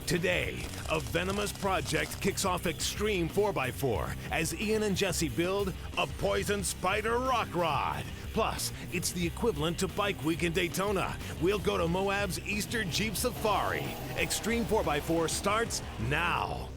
Today, a venomous project kicks off Xtreme 4x4 as Ian and Jessi build a Poison Spyder rock rod. Plus, it's the equivalent to Bike Week in Daytona. We'll go to Moab's Easter Jeep Safari. Xtreme 4x4 starts now.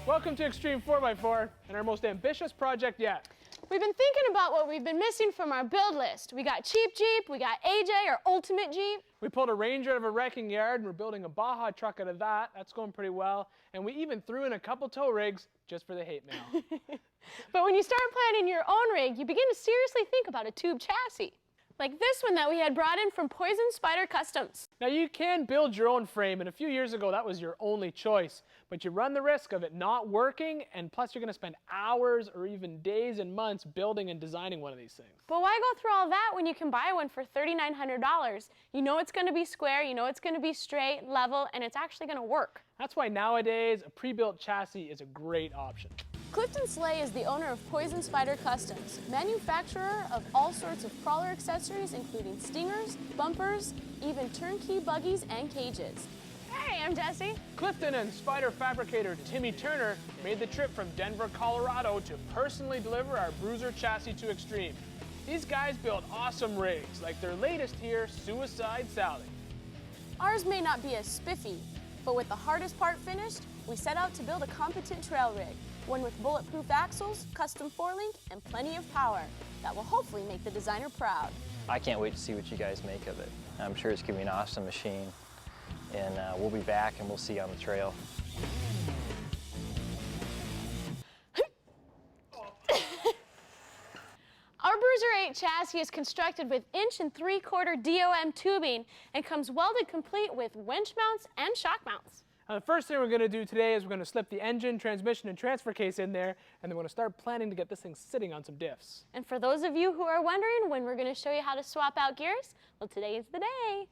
Welcome to Xtreme 4x4 and our most ambitious project yet. We've been thinking about what we've been missing from our build list. We got Cheap Jeep, we got AJ, our ultimate Jeep. We pulled a Ranger out of a wrecking yard and we're building a Baja truck out of that. That's going pretty well. And we even threw in a couple tow rigs just for the hate mail. But when you start planning your own rig, you begin to seriously think about a tube chassis. Like this one that we had brought in from Poison Spyder Customs. Now you can build your own frame, and a few years ago that was your only choice, but you run the risk of it not working, and plus you're going to spend hours or even days and months building and designing one of these things. But why go through all that when you can buy one for $3,900? You know it's going to be square, you know it's going to be straight, level, and it's actually going to work. That's why nowadays a pre-built chassis is a great option. Clifton is the owner of Poison Spyder Customs, manufacturer of all sorts of crawler accessories including stingers, bumpers, even turnkey buggies and cages. Hey, I'm Jessi. Clifton and Spyder fabricator Timmy Turner made the trip from Denver, Colorado to personally deliver our Bruiser chassis to Xtreme. These guys build awesome rigs, like their latest here, Suicide Sally. Ours may not be as spiffy, but with the hardest part finished, we set out to build a competent trail rig. One with bulletproof axles, custom four-link, and plenty of power that will hopefully make the designer proud. I can't wait to see what you guys make of it. I'm sure it's going to be an awesome machine, and we'll be back and we'll see you on the trail. Our Bruiser 8 chassis is constructed with 1 3/4 DOM tubing and comes welded complete with winch mounts and shock mounts. Now, the first thing we're going to do today is we're going to slip the engine, transmission, and transfer case in there, and then we're going to start planning to get this thing sitting on some diffs. And for those of you who are wondering when we're going to show you how to swap out gears, well, today is the day.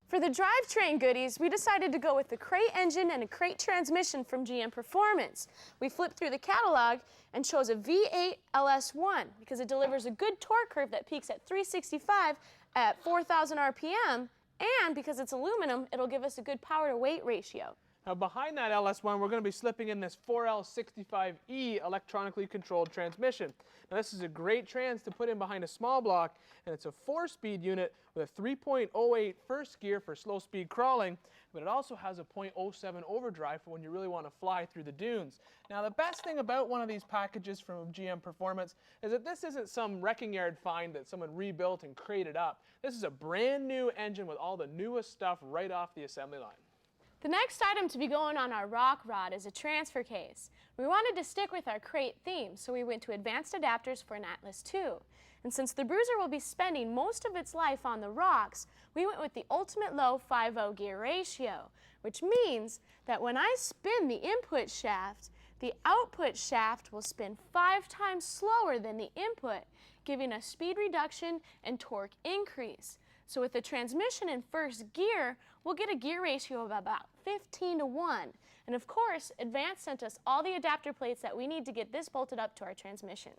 For the drivetrain goodies, we decided to go with the crate engine and a crate transmission from GM Performance. We flipped through the catalog and chose a V8 LS1 because it delivers a good torque curve that peaks at 365 at 4,000 RPM. And because it's aluminum, it'll give us a good power to weight ratio. Now behind that LS1, we're going to be slipping in this 4L65E electronically controlled transmission. Now this is a great trans to put in behind a small block, and it's a 4-speed unit with a 3.08 first gear for slow speed crawling, but it also has a 0.07 overdrive for when you really want to fly through the dunes. Now the best thing about one of these packages from GM Performance is that this isn't some wrecking yard find that someone rebuilt and crated up. This is a brand new engine with all the newest stuff right off the assembly line. The next item to be going on our rock rod is a transfer case. We wanted to stick with our crate theme, so we went to advanced adapters for an Atlas II. And since the Bruiser will be spending most of its life on the rocks, we went with the ultimate low 5/0 gear ratio, which means that when I spin the input shaft, the output shaft will spin 5 times slower than the input, giving us speed reduction and torque increase. So with the transmission in first gear, we'll get a gear ratio of about 15:1. And of course, Advanced sent us all the adapter plates that we need to get this bolted up to our transmission.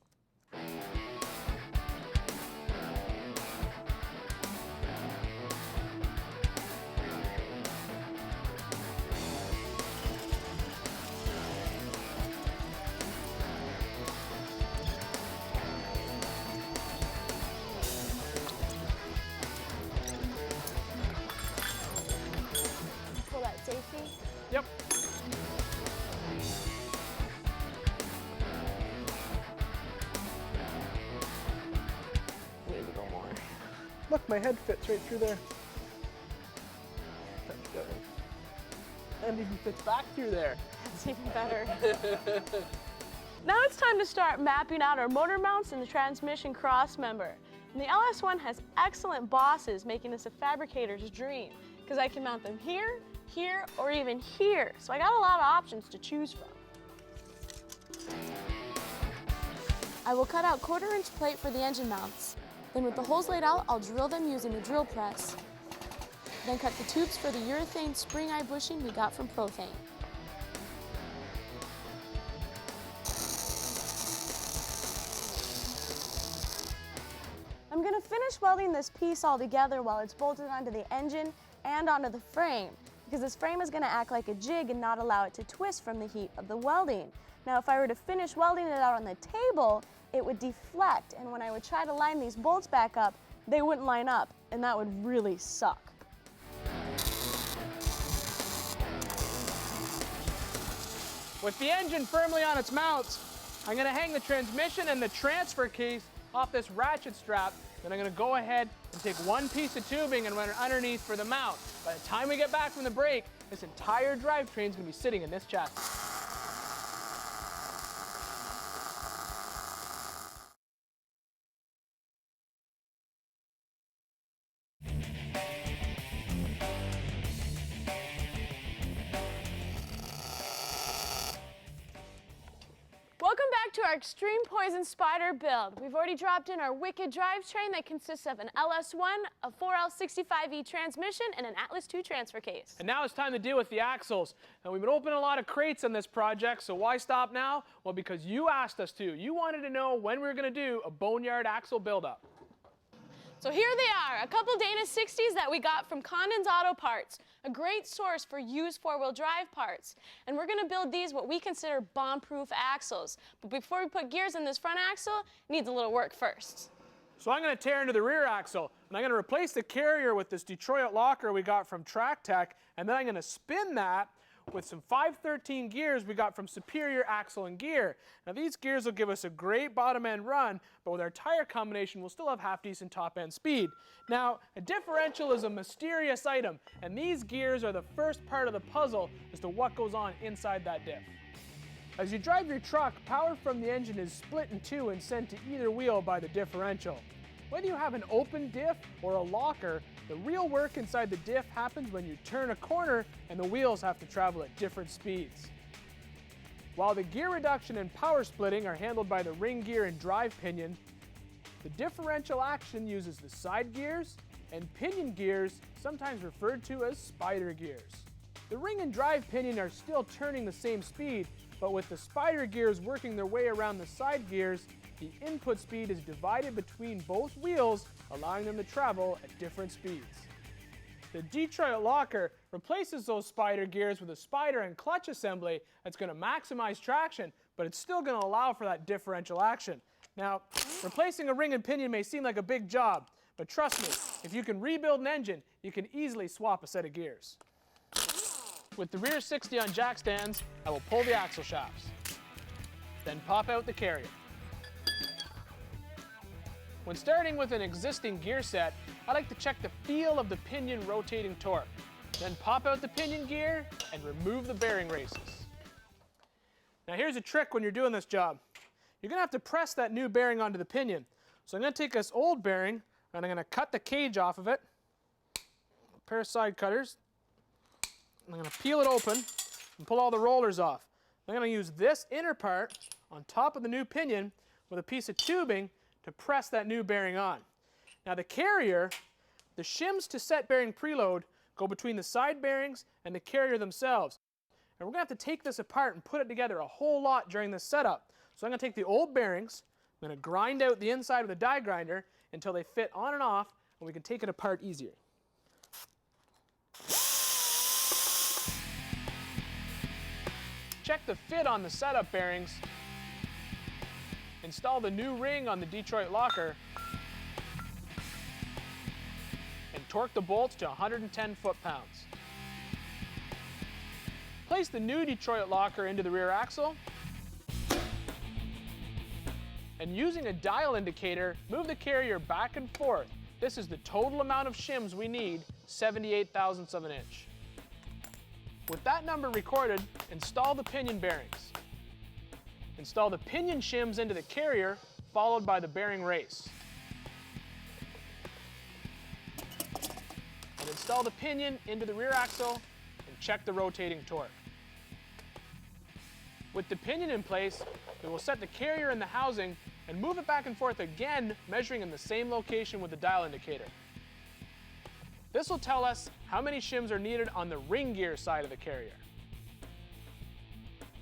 Pull that safety. Yep. Need to go more. Look, my head fits right through there. That's good. And even fits back through there. That's even better. Now it's time to start mapping out our motor mounts and the transmission cross member. And the LS1 has excellent bosses, making this a fabricator's dream, because I can mount them here, here, or even here. So I got a lot of options to choose from. I will cut out 1/4-inch plate for the engine mounts. Then with the holes laid out, I'll drill them using a drill press. Then cut the tubes for the urethane spring eye bushing we got from Prothane. finished welding this piece all together while it's bolted onto the engine and onto the frame, because this frame is going to act like a jig and not allow it to twist from the heat of the welding. Now, if I were to finish welding it out on the table, it would deflect, and when I would try to line these bolts back up, they wouldn't line up, and that would really suck. With the engine firmly on its mounts, I'm going to hang the transmission and the transfer case off this ratchet strap. Then I'm going to go ahead and take one piece of tubing and run it underneath for the mount. By the time we get back from the break, this entire drivetrain is going to be sitting in this chassis. Welcome back to our Xtreme Poison Spyder build. We've already dropped in our wicked drivetrain that consists of an LS1, a 4L65E transmission, and an Atlas 2 transfer case. And now it's time to deal with the axles. Now, we've been opening a lot of crates on this project, so why stop now? Well, because you asked us to. You wanted to know when we were going to do a Boneyard axle buildup. So here they are, a couple Dana 60s that we got from Condon's Auto Parts, a great source for used four-wheel drive parts. And we're going to build these what we consider bomb-proof axles. But before we put gears in this front axle, it needs a little work first. So I'm going to tear into the rear axle, and I'm going to replace the carrier with this Detroit locker we got from Track Tech, and then I'm going to spin that with some 513 gears we got from Superior Axle and Gear. Now these gears will give us a great bottom end run, but with our tire combination we'll still have half decent top end speed. Now a differential is a mysterious item, and these gears are the first part of the puzzle as to what goes on inside that diff. As you drive your truck, power from the engine is split in two and sent to either wheel by the differential. Whether you have an open diff or a locker, the real work inside the diff happens when you turn a corner and the wheels have to travel at different speeds. While the gear reduction and power splitting are handled by the ring gear and drive pinion, the differential action uses the side gears and pinion gears, sometimes referred to as spider gears. The ring and drive pinion are still turning the same speed, but with the spider gears working their way around the side gears, the input speed is divided between both wheels, allowing them to travel at different speeds. The Detroit locker replaces those spider gears with a spider and clutch assembly that's going to maximize traction, but it's still going to allow for that differential action. Now, replacing a ring and pinion may seem like a big job, but trust me, if you can rebuild an engine, you can easily swap a set of gears. With the rear 60 on jack stands, I will pull the axle shafts, then pop out the carrier. When starting with an existing gear set, I like to check the feel of the pinion rotating torque, then pop out the pinion gear and remove the bearing races. Now here's a trick when you're doing this job. You're going to have to press that new bearing onto the pinion. So I'm going to take this old bearing and I'm going to cut the cage off of it, a pair of side cutters. I'm going to peel it open and pull all the rollers off. I'm going to use this inner part on top of the new pinion with a piece of tubing to press that new bearing on. Now the carrier, the shims to set bearing preload go between the side bearings and the carrier themselves. And we're going to have to take this apart and put it together a whole lot during this setup. So I'm going to take the old bearings, I'm going to grind out the inside of the die grinder until they fit on and off, and we can take it apart easier. Check the fit on the setup bearings. Install the new ring on the Detroit locker and torque the bolts to 110 foot-pounds. Place the new Detroit locker into the rear axle and using a dial indicator, move the carrier back and forth. This is the total amount of shims we need, 78 thousandths of an inch. With that number recorded, install the pinion bearings. Install the pinion shims into the carrier, followed by the bearing race. And install the pinion into the rear axle and check the rotating torque. With the pinion in place, we will set the carrier in the housing and move it back and forth again, measuring in the same location with the dial indicator. This will tell us how many shims are needed on the ring gear side of the carrier.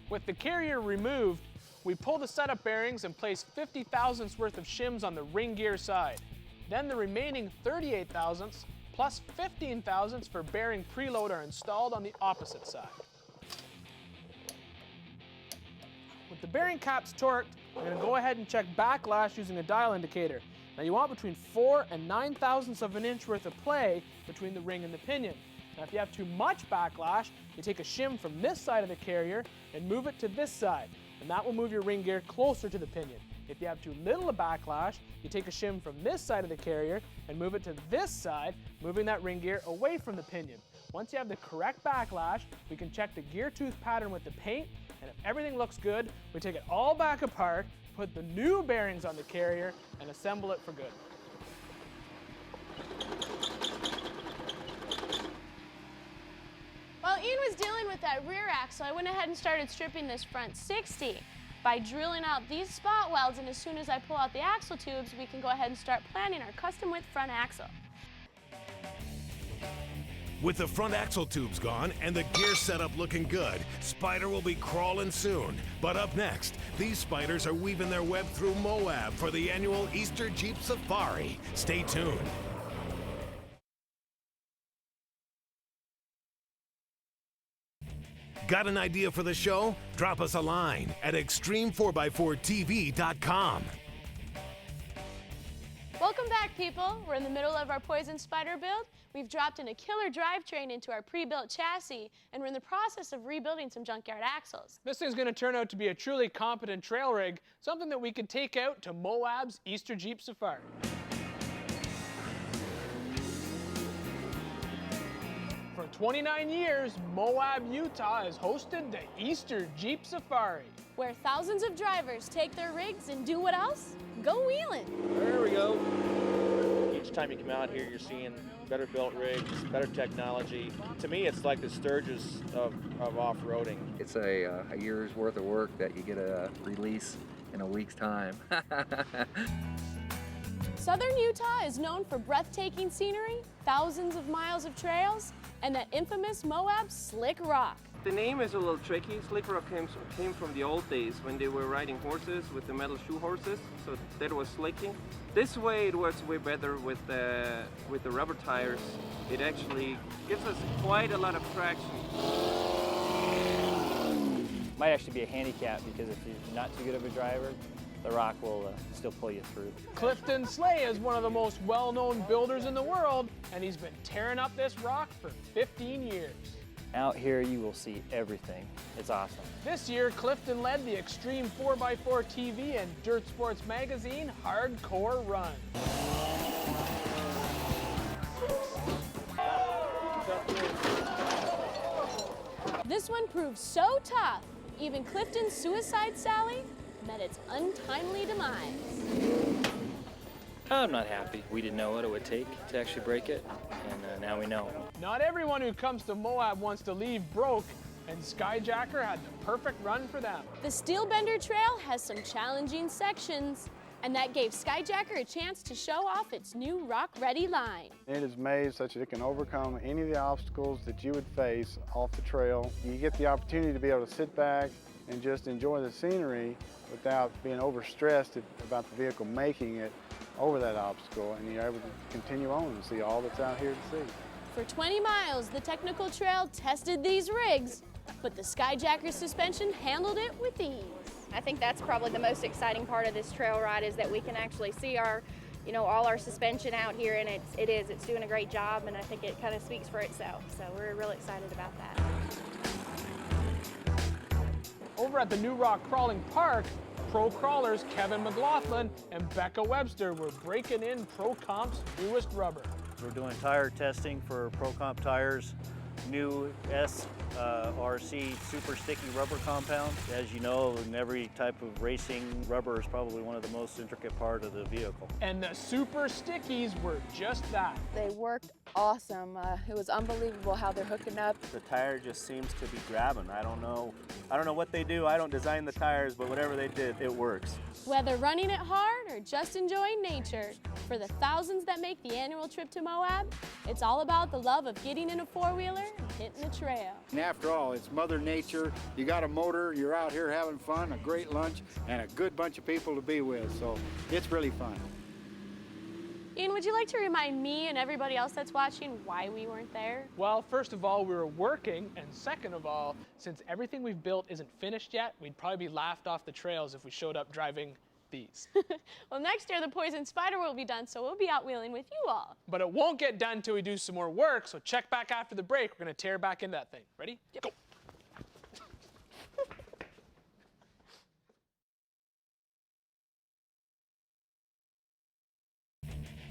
With the carrier removed, we pull the setup bearings and place 50 thousandths worth of shims on the ring gear side. Then the remaining 38 thousandths plus 15 thousandths for bearing preload are installed on the opposite side. With the bearing caps torqued, we're going to go ahead and check backlash using a dial indicator. Now you want between 4 and 9 thousandths of an inch worth of play between the ring and the pinion. Now if you have too much backlash, you take a shim from this side of the carrier and move it to this side, and that will move your ring gear closer to the pinion. If you have too little of backlash, you take a shim from this side of the carrier and move it to this side, moving that ring gear away from the pinion. Once you have the correct backlash, we can check the gear tooth pattern with the paint, and if everything looks good, we take it all back apart, put the new bearings on the carrier, and assemble it for good. While Ian was dealing with that rear axle, I went ahead and started stripping this front 60 by drilling out these spot welds, and as soon as I pull out the axle tubes, we can go ahead and start planning our custom width front axle. With the front axle tubes gone and the gear setup looking good, Spyder will be crawling soon. But up next, these Spyders are weaving their web through Moab for the annual Easter Jeep Safari. Stay tuned. Got an idea for the show? Drop us a line at Xtreme4x4TV.com. Welcome back, people. We're in the middle of our Poison Spyder build. We've dropped in a killer drivetrain into our pre-built chassis, and we're in the process of rebuilding some junkyard axles. This thing's going to turn out to be a truly competent trail rig, something that we could take out to Moab's Easter Jeep Safari. For 29 years, Moab, Utah has hosted the Easter Jeep Safari, where thousands of drivers take their rigs and do what else? Go wheeling. There we go. Each time you come out here, you're seeing better built rigs, better technology. To me, it's like the Sturgis of off-roading. It's a year's worth of work that you get a release in a week's time. Southern Utah is known for breathtaking scenery, thousands of miles of trails, and that infamous Moab slick rock. The name is a little tricky. Slick rock came from the old days when they were riding horses with the metal shoe horses, so that was slicking. This way it works way better with the rubber tires. It actually gives us quite a lot of traction. Might actually be a handicap because if you're not too good of a driver, the rock will still pull you through. Clifton Slay is one of the most well-known builders in the world, and he's been tearing up this rock for 15 years. Out here you will see everything. It's awesome. This year, Clifton led the Xtreme 4x4 TV and Dirt Sports Magazine Hardcore Run. This one proved so tough, even Clifton's Suicide Sally met its untimely demise. I'm not happy. We didn't know what it would take to actually break it, and now we know. Not everyone who comes to Moab wants to leave broke, and Skyjacker had the perfect run for them. The Steelbender Trail has some challenging sections, and that gave Skyjacker a chance to show off its new rock-ready line. It is made such that it can overcome any of the obstacles that you would face off the trail. You get the opportunity to be able to sit back and just enjoy the scenery without being overstressed about the vehicle making it over that obstacle, and you're able to continue on and see all that's out here to see. For 20 miles, the technical trail tested these rigs, but the Skyjacker suspension handled it with ease. I think that's probably the most exciting part of this trail ride is that we can actually see our, all our suspension out here, and it's doing a great job, and I think it kind of speaks for itself. So we're really excited about that. Over at the New Rock Crawling Park, pro crawlers Kevin McLaughlin and Becca Webster were breaking in Pro Comp's newest rubber. We're doing tire testing for Pro Comp tires, new SRC super sticky rubber compound. As you know, in every type of racing, rubber is probably one of the most intricate part of the vehicle. And the super stickies were just that. They worked awesome. It was unbelievable how they're hooking up. The tire just seems to be grabbing. I don't know what they do. I don't design the tires, but whatever they did, it works. Whether running it hard or just enjoying nature, for the thousands that make the annual trip to Moab, it's all about the love of getting in a four-wheeler and hitting the trail. And after all, it's Mother Nature. You got a motor, you're out here having fun, a great lunch, and a good bunch of people to be with, so it's really fun. Ian, would you like to remind me and everybody else that's watching why we weren't there? Well, first of all, we were working, and second of all, since everything we've built isn't finished yet, we'd probably be laughed off the trails if we showed up driving these. Well, next year the Poison Spyder will be done, so we'll be out wheeling with you all. But it won't get done until we do some more work, so check back after the break. We're going to tear back into that thing. Ready? Yep. Go.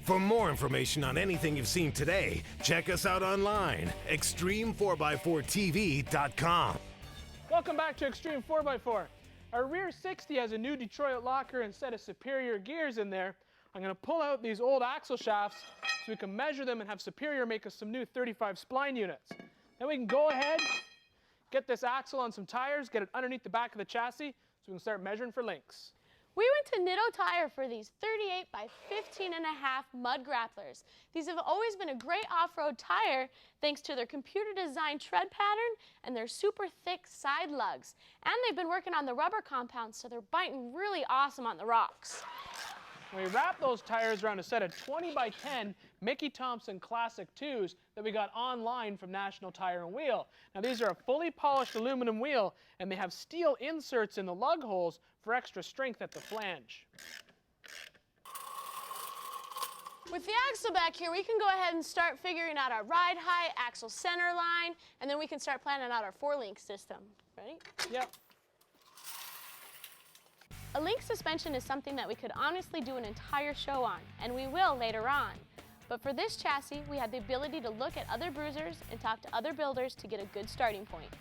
For more information on anything you've seen today, check us out online, Xtreme4x4TV.com. Welcome back to Xtreme 4x4. Our rear 60 has a new Detroit locker and set of Superior gears in there. I'm going to pull out these old axle shafts so we can measure them and have Superior make us some new 35 spline units. Then we can go ahead, get this axle on some tires, get it underneath the back of the chassis so we can start measuring for links. We went to Nitto Tire for these 38 by 15.5 mud grapplers. These have always been a great off-road tire thanks to their computer-designed tread pattern and their super thick side lugs. And they've been working on the rubber compounds, so they're biting really awesome on the rocks. We wrapped those tires around a set of 20 by 10 Mickey Thompson Classic 2s that we got online from National Tire and Wheel. Now these are a fully polished aluminum wheel, and they have steel inserts in the lug holes for extra strength at the flange. With the axle back here, we can go ahead and start figuring out our ride height, axle center line, and then we can start planning out our 4-link system. Ready? Yep. A link suspension is something that we could honestly do an entire show on, and we will later on. But for this chassis, we had the ability to look at other bruisers and talk to other builders to get a good starting point.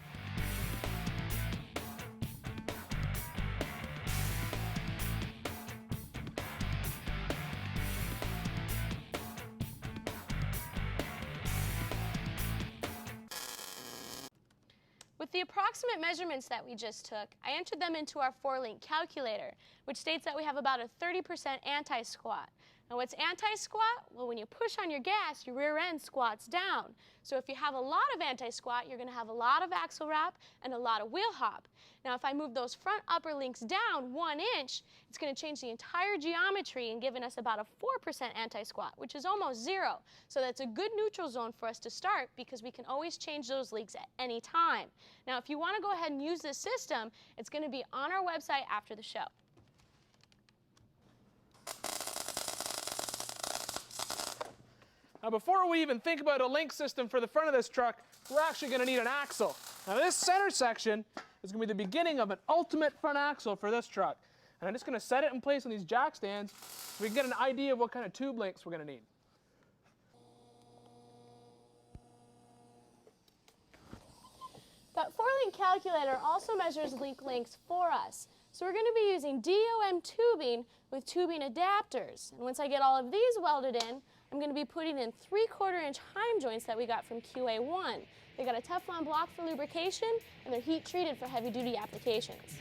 With the approximate measurements that we just took, I entered them into our 4-link calculator, which states that we have about a 30% anti-squat. Now what's anti-squat? Well, when you push on your gas, your rear end squats down. So if you have a lot of anti-squat, you're going to have a lot of axle wrap and a lot of wheel hop. Now if I move those front upper links down 1 inch, it's going to change the entire geometry and giving us about a 4% anti-squat, which is almost 0. So that's a good neutral zone for us to start because we can always change those links at any time. Now if you want to go ahead and use this system, it's going to be on our website after the show. Now before we even think about a link system for the front of this truck, we're actually going to need an axle. Now this center section is going to be the beginning of an ultimate front axle for this truck. And I'm just going to set it in place on these jack stands so we can get an idea of what kind of tube links we're going to need. That 4-link calculator also measures link lengths for us. So we're going to be using DOM tubing with tubing adapters. And once I get all of these welded in, I'm going to be putting in 3/4 inch heim joints that we got from QA1. They got a Teflon block for lubrication, and they're heat treated for heavy duty applications.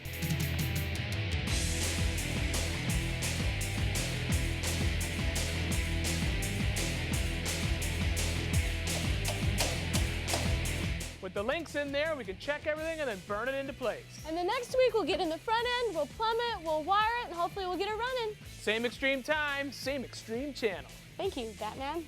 With the links in there, we can check everything and then burn it into place. And the next week we'll get in the front end, we'll plumb it, we'll wire it, and hopefully we'll get it running. Same Xtreme time, same Xtreme channel. Thank you, Batman.